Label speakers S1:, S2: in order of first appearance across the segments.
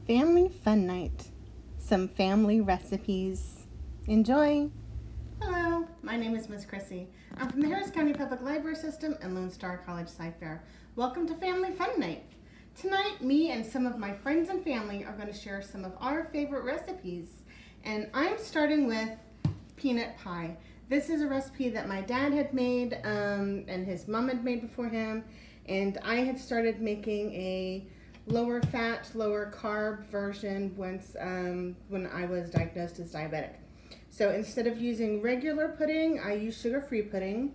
S1: Family fun night. Some family recipes. Enjoy! Hello, my name is Miss Krissy. I'm from the Harris County Public Library System and Lone Star College Sci-Fair. Welcome to Family Fun Night. Tonight, me and some of my friends and family are going to share some of our favorite recipes. And I'm starting with peanut pie. This is a recipe that my dad had made and his mom had made before him. And I had started making a lower fat, lower carb version once when I was diagnosed as diabetic. So instead of using regular pudding, I use sugar-free pudding.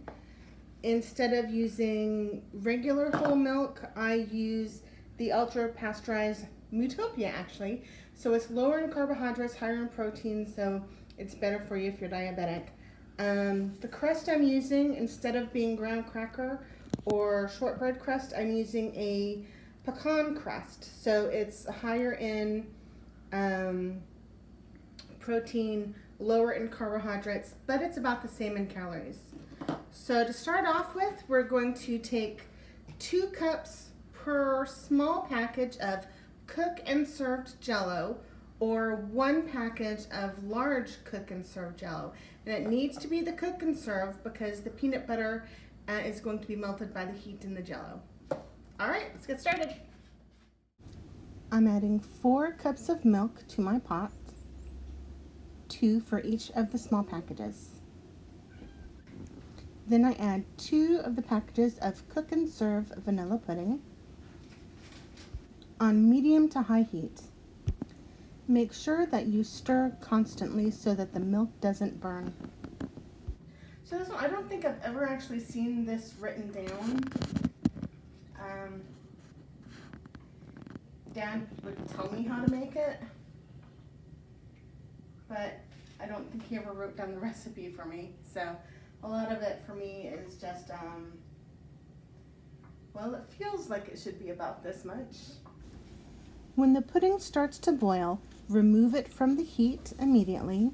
S1: Instead of using regular whole milk, I use the ultra-pasteurized Mutopia actually. So it's lower in carbohydrates, higher in protein, so it's better for you if you're diabetic. The crust I'm using, instead of being graham cracker or shortbread crust, I'm using a pecan crust, so it's higher in protein, lower in carbohydrates, but it's about the same in calories. So to start off with, we're going to take 2 cups per small package of cook and served Jell-O, or 1 package of large cook and serve Jell-O. And it needs to be the cook and serve because the peanut butter is going to be melted by the heat in the Jell-O. All right, let's get started. I'm adding 4 cups of milk to my pot, 2 for each of the small packages. Then I add 2 of the packages of cook and serve vanilla pudding on medium to high heat. Make sure that you stir constantly so that the milk doesn't burn. So this one, I don't think I've ever actually seen this written down. Dad would tell me how to make it, but I don't think he ever wrote down the recipe for me. So a lot of it for me is just, well, it feels like it should be about this much. When the pudding starts to boil, remove it from the heat immediately,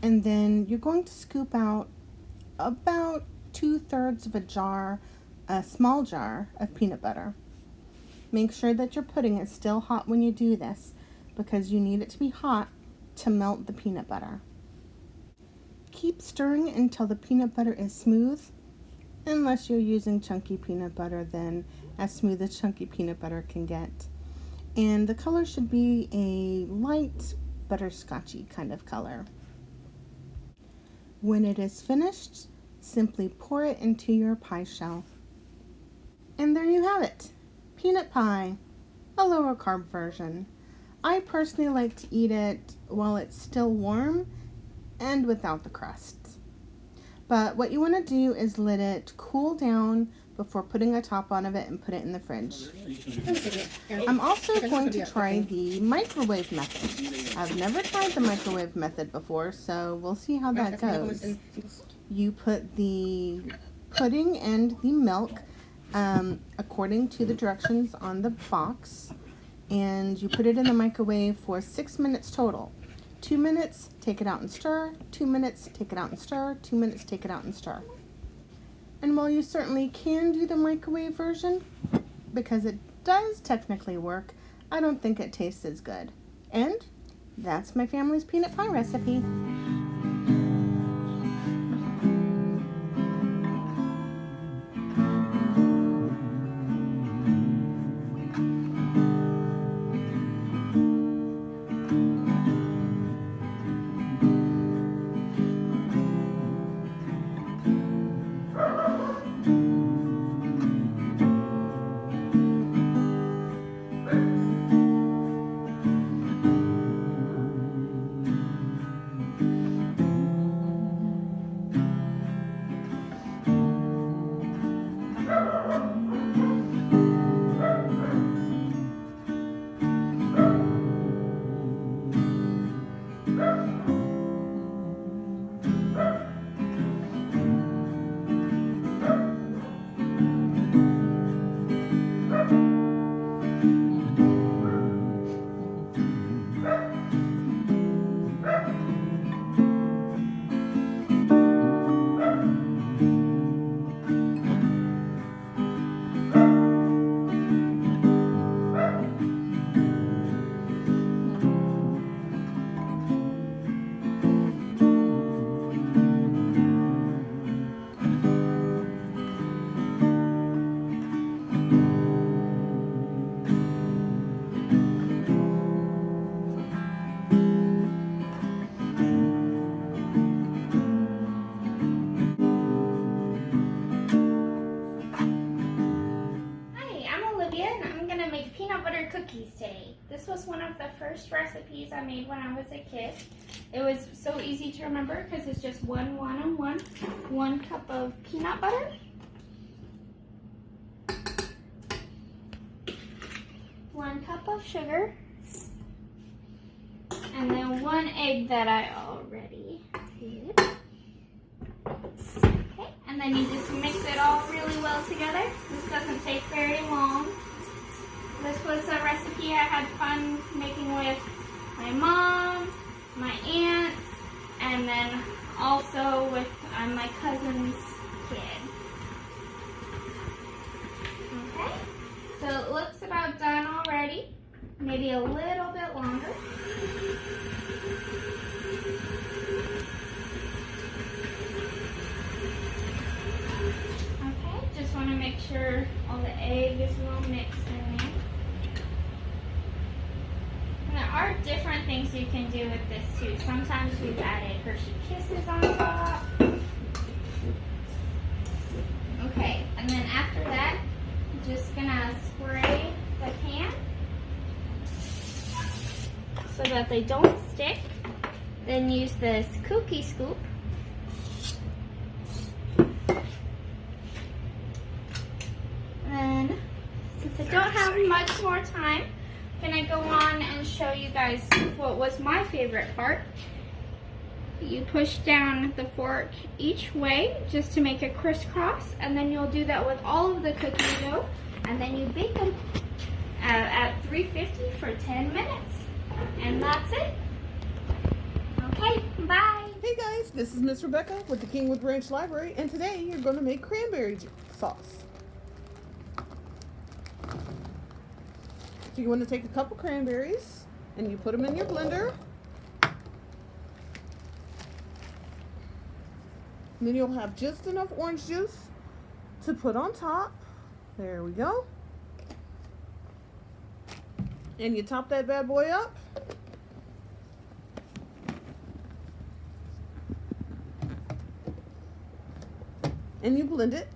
S1: and then you're going to scoop out about 2/3 of a jar, a small jar of peanut butter. Make sure that your pudding is still hot when you do this because you need it to be hot to melt the peanut butter. Keep stirring until the peanut butter is smooth. Unless you're using chunky peanut butter, then as smooth as chunky peanut butter can get. And the color should be a light butterscotchy kind of color. When it is finished, simply pour it into your pie shell. And there you have it. Peanut pie, a lower carb version. I personally like to eat it while it's still warm and without the crust. But what you want to do is let it cool down before putting a top on of it and put it in the fridge. I'm also going to try the microwave method. I've never tried the microwave method before, so we'll see how that goes. You put the pudding and the milk according to the directions on the box, and you put it in the microwave for 6 minutes total. 2 minutes, take it out and stir. 2 minutes, take it out and stir. 2 minutes, take it out and stir. And while you certainly can do the microwave version, because it does technically work, I don't think it tastes as good. And that's my family's peanut pie recipe.
S2: This was one of the first recipes I made when I was a kid. It was so easy to remember because it's just 1 cup of peanut butter, 1 cup of sugar, and then 1 egg that I already did. Okay, and then you just mix it all really well together. This doesn't take very long. This was a recipe I had fun making with my mom, my aunts, and then also with my cousin's kid. Okay, so it looks about done already. Maybe a little bit longer. Okay, just want to make sure all the egg is well mixed in there. And there are different things you can do with this too. Sometimes we've added Hershey Kisses on top. Okay, and then after that, I'm just gonna spray the pan so that they don't stick. Then use this cookie scoop. And then, since I don't have much more time, I'm gonna go on and show you guys what was my favorite part. You push down the fork each way just to make a crisscross, and then you'll do that with all of the cookie dough, and then you bake them at 350 for 10 minutes. And that's it. Okay, bye.
S1: Hey guys, this is Miss Rebecca with the Kingwood Branch Library, and today you're going to make cranberry sauce. So you want to take a couple cranberries and you put them in your blender. And then you'll have just enough orange juice to put on top. There we go. And you top that bad boy up. And you blend it.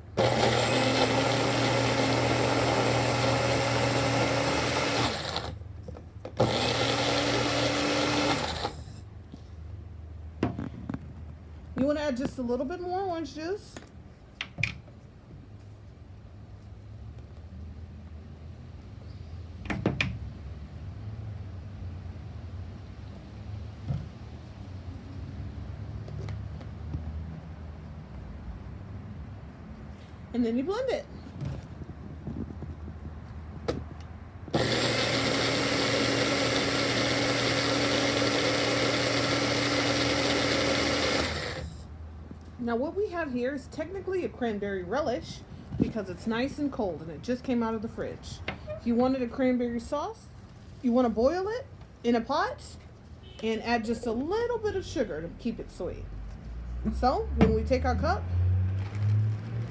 S1: You want to add just a little bit more orange juice. And then you blend it. Now what we have here is technically a cranberry relish because it's nice and cold and it just came out of the fridge. If you wanted a cranberry sauce, you want to boil it in a pot and add just a little bit of sugar to keep it sweet. So when we take our cup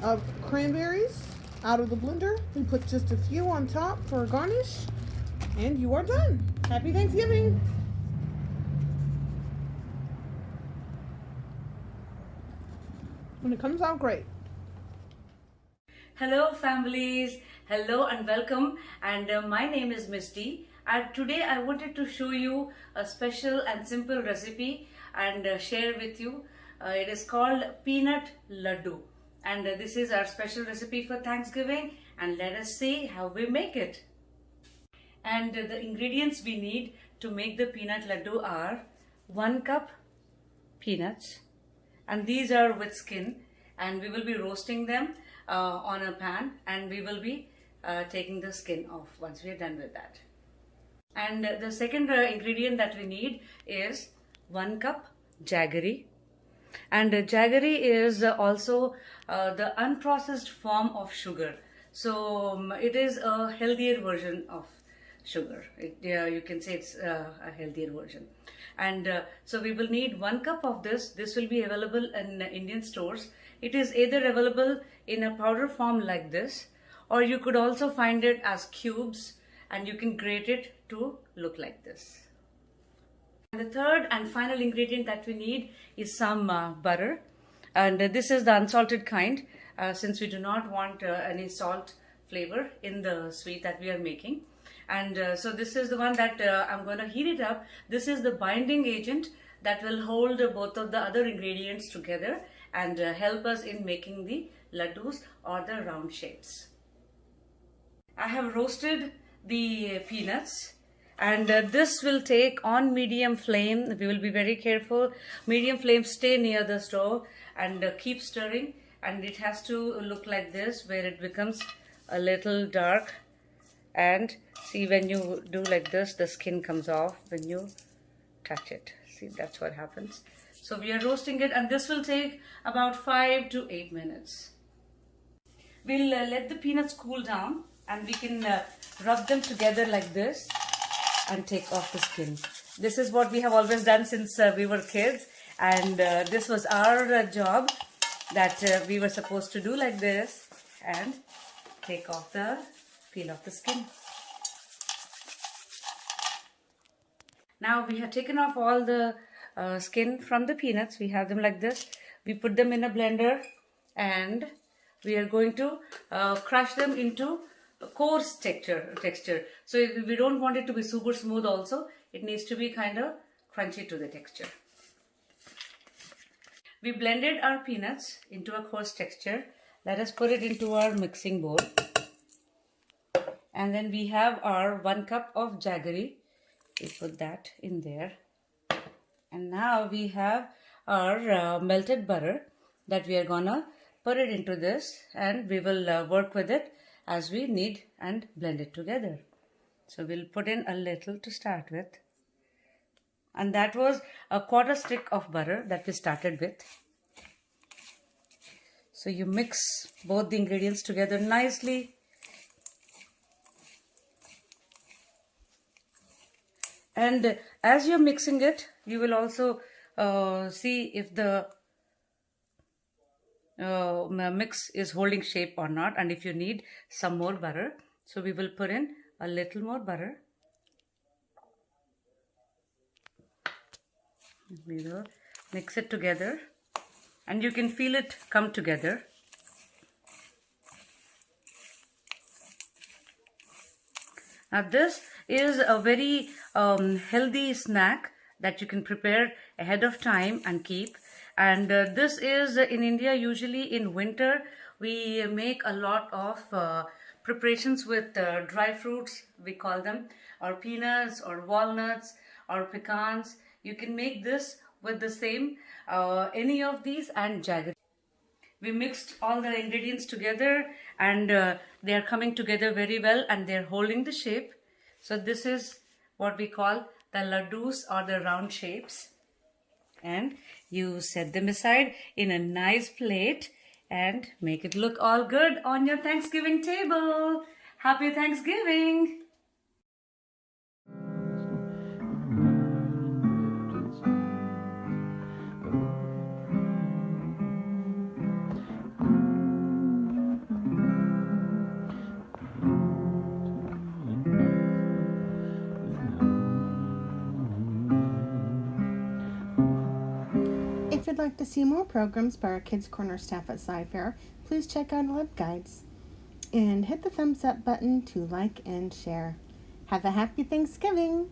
S1: of cranberries out of the blender, we put just a few on top for a garnish, and you are done. Happy Thanksgiving! And it comes out great.
S3: Hello families, hello and welcome, and my name is Misty, and today I wanted to show you a special and simple recipe and share with you. It is called peanut laddu, and this is our special recipe for Thanksgiving, and let us see how we make it. And the ingredients we need to make the peanut laddu are 1 cup peanuts, and these are with skin, and we will be roasting them on a pan, and we will be taking the skin off once we are done with that. And the second ingredient that we need is 1 cup jaggery, and jaggery is also the unprocessed form of sugar. So it is a healthier version of sugar. You can say it's a healthier version. And so we will need 1 cup of this. This will be available in Indian stores. It is either available in a powder form like this, or you could also find it as cubes, and you can grate it to look like this. And the third and final ingredient that we need is some butter, and this is the unsalted kind, since we do not want any salt flavor in the sweet that we are making. And so this is the one that I'm going to heat it up. This is the binding agent that will hold both of the other ingredients together and help us in making the laddus or the round shapes. I have roasted the peanuts, and this will take on medium flame. We will be very careful. Medium flame, stay near the stove and keep stirring, and it has to look like this, where it becomes a little dark. And see, when you do like this, the skin comes off when you touch it. See, that's what happens. So we are roasting it, and this will take about 5 to 8 minutes. We'll let the peanuts cool down, and we can rub them together like this and take off the skin. This is what we have always done since we were kids, and this was our job, that we were supposed to do like this and peel off the skin. Now we have taken off all the skin from the peanuts. We have them like this. We put them in a blender, and we are going to crush them into a coarse texture. So we don't want it to be super smooth also. It needs to be kind of crunchy to the texture. We blended our peanuts into a coarse texture. Let us put it into our mixing bowl. And then we have our 1 cup of jaggery. We put that in there. And now we have our melted butter that we are gonna put it into this, and we will work with it as we need and blend it together. So we'll put in a little to start with. And that was a 1/4 stick of butter that we started with. So you mix both the ingredients together nicely. And as you're mixing it, you will also see if the mix is holding shape or not, and if you need some more butter. So we will put in a little more butter. We will mix it together, and you can feel it come together. Now this is a very healthy snack that you can prepare ahead of time and keep. And this is in India, usually in winter, we make a lot of preparations with dry fruits, we call them, or peanuts or walnuts or pecans. You can make this with the same, any of these, and jaggery. We mixed all the ingredients together, and they are coming together very well, and they're holding the shape. So this is what we call the laddus, or the round shapes. And you set them aside in a nice plate and make it look all good on your Thanksgiving table. Happy Thanksgiving!
S1: If you'd like to see more programs by our Kids Corner staff at Sci-Fair, please check out our LibGuides. And hit the thumbs up button to like and share. Have a happy Thanksgiving!